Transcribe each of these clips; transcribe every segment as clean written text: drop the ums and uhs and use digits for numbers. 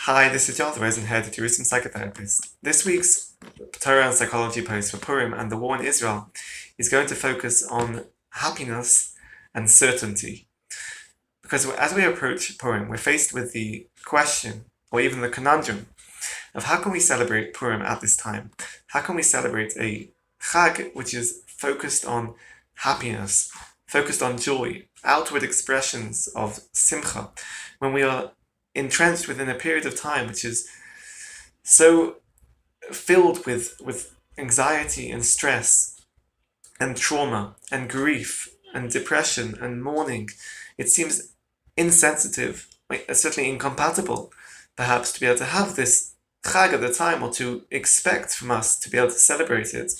Hi, this is Jonathan Rosenhead, the Jerusalem psychotherapist. This week's Torah and Psychology post for Purim and the war in Israel is going to focus on happiness and certainty. Because as we approach Purim, we're faced with the question, or even the conundrum, of how can we celebrate Purim at this time? How can we celebrate a Chag which is focused on happiness, focused on joy, outward expressions of simcha, when we are entrenched within a period of time which is so filled with anxiety and stress and trauma and grief and depression and mourning. It seems insensitive, certainly incompatible, perhaps, to be able to have this Chag at the time, or to expect from us to be able to celebrate it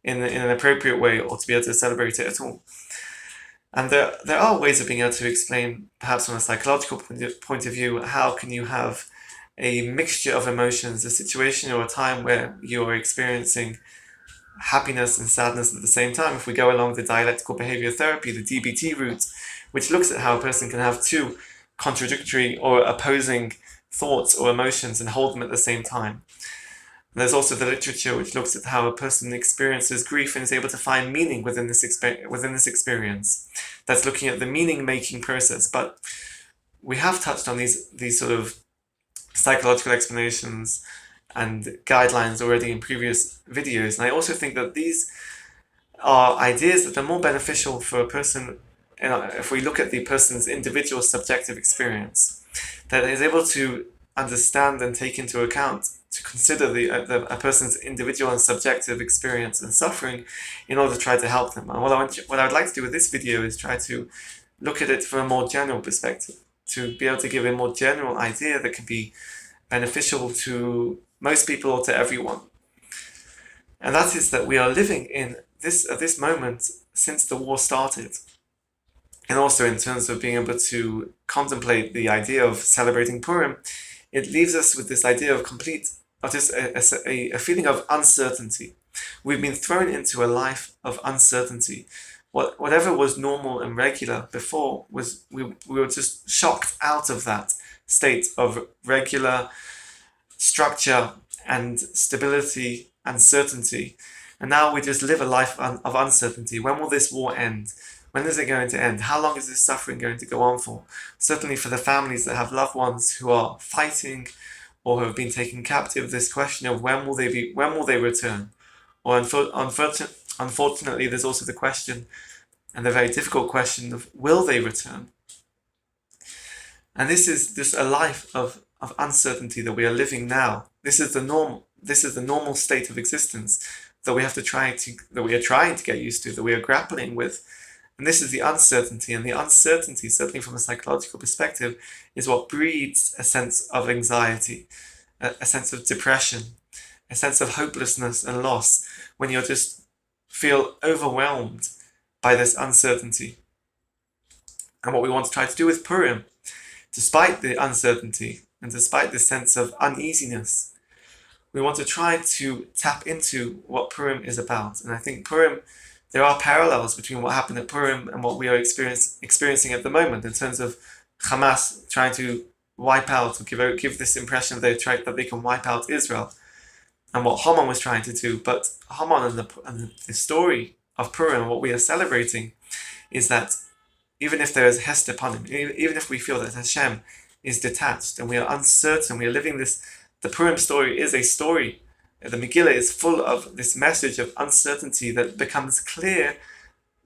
in an appropriate way, or to be able to celebrate it at all. And there are ways of being able to explain, perhaps from a psychological point of view, how can you have a mixture of emotions, a situation or a time where you are experiencing happiness and sadness at the same time. If we go along the dialectical behavior therapy, the DBT route, which looks at how a person can have two contradictory or opposing thoughts or emotions and hold them at the same time. There's also the literature which looks at how a person experiences grief and is able to find meaning within this experience. That's looking at the meaning-making process. But we have touched on these sort of psychological explanations and guidelines already in previous videos. And I also think that these are ideas that are more beneficial for a person, if we look at the person's individual subjective experience, that is able to understand and take into account, to consider a person's individual and subjective experience and suffering in order to try to help them. And what I would like to do with this video is try to look at it from a more general perspective, to be able to give a more general idea that can be beneficial to most people or to everyone. And that is that we are living in this moment since the war started. And also in terms of being able to contemplate the idea of celebrating Purim, it leaves us with this idea of a feeling of uncertainty. We've been thrown into a life of uncertainty. Whatever was normal and regular before, we were just shocked out of that state of regular structure and stability and certainty. And now we just live a life of uncertainty. When will this war end? When is it going to end? How long is this suffering going to go on for? Certainly for the families that have loved ones who are fighting or who have been taken captive, this question of when will they return? Or unfortunately, there's also the question, and the very difficult question, of will they return? And this is just a life of uncertainty that we are living now. This is the normal state of existence that we are trying to get used to, that we are grappling with. And this is the uncertainty, and the uncertainty, certainly from a psychological perspective, is what breeds a sense of anxiety, a sense of depression, a sense of hopelessness and loss, when you just feel overwhelmed by this uncertainty. And what we want to try to do with Purim, despite the uncertainty and despite the sense of uneasiness, we want to try to tap into what Purim is about. And I think Purim, there are parallels between what happened at Purim and what we are experiencing at the moment, in terms of Hamas trying to wipe out, or give this impression that they can wipe out Israel, and what Haman was trying to do. But Haman and the story of Purim, what we are celebrating, is that even if there is Hester upon him, even if we feel that Hashem is detached and we are uncertain, we are living this. The Purim story is a story. The Megillah is full of this message of uncertainty that becomes clear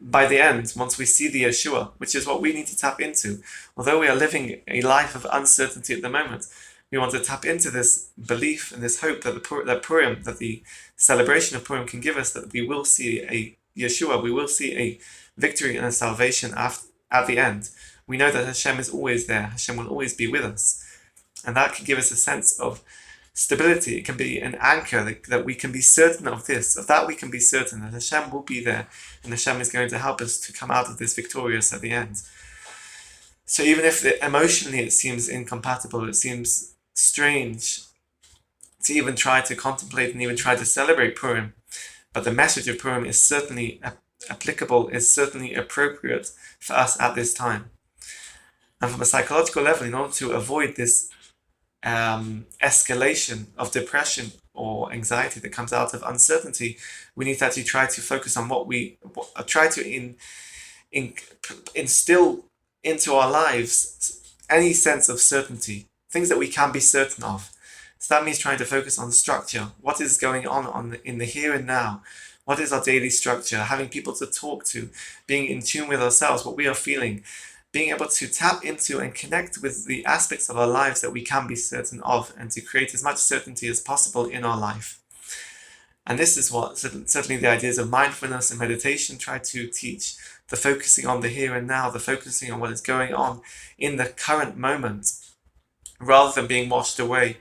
by the end, once we see the Yeshua, which is what we need to tap into. Although we are living a life of uncertainty at the moment, we want to tap into this belief and this hope that that the celebration of Purim can give us, that we will see a Yeshua, we will see a victory and a salvation at the end. We know that Hashem is always there. Hashem will always be with us. And that can give us a sense of stability. It can be an anchor that we can be certain of this, of that we can be certain that Hashem will be there, and Hashem is going to help us to come out of this victorious at the end. So even if emotionally it seems incompatible, it seems strange to even try to contemplate and even try to celebrate Purim, but the message of Purim is certainly applicable, is certainly appropriate for us at this time. And from a psychological level, in order to avoid this escalation of depression or anxiety that comes out of uncertainty, we need to actually try to focus on try to instill into our lives any sense of certainty, things that we can be certain of. So that means trying to focus on structure. What is going on in the here and now? What is our daily structure? Having people to talk to, being in tune with ourselves, what we are feeling, being able to tap into and connect with the aspects of our lives that we can be certain of, and to create as much certainty as possible in our life. And this is what certainly the ideas of mindfulness and meditation try to teach: the focusing on the here and now, the focusing on what is going on in the current moment, rather than being washed away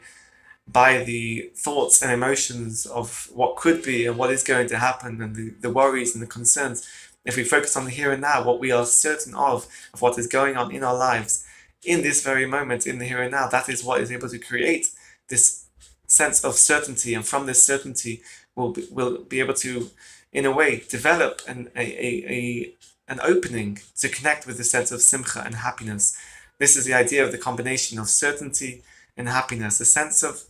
by the thoughts and emotions of what could be and what is going to happen, and the worries and the concerns. If we focus on the here and now, what we are certain of what is going on in our lives, in this very moment, in the here and now, that is what is able to create this sense of certainty. And from this certainty, we'll be able to, in a way, develop an opening to connect with the sense of simcha and happiness. This is the idea of the combination of certainty and happiness, a sense of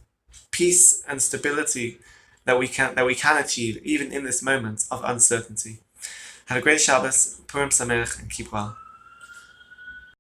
peace and stability that we can achieve even in this moment of uncertainty. Have a great Shabbos, Purim Sameach, and keep well.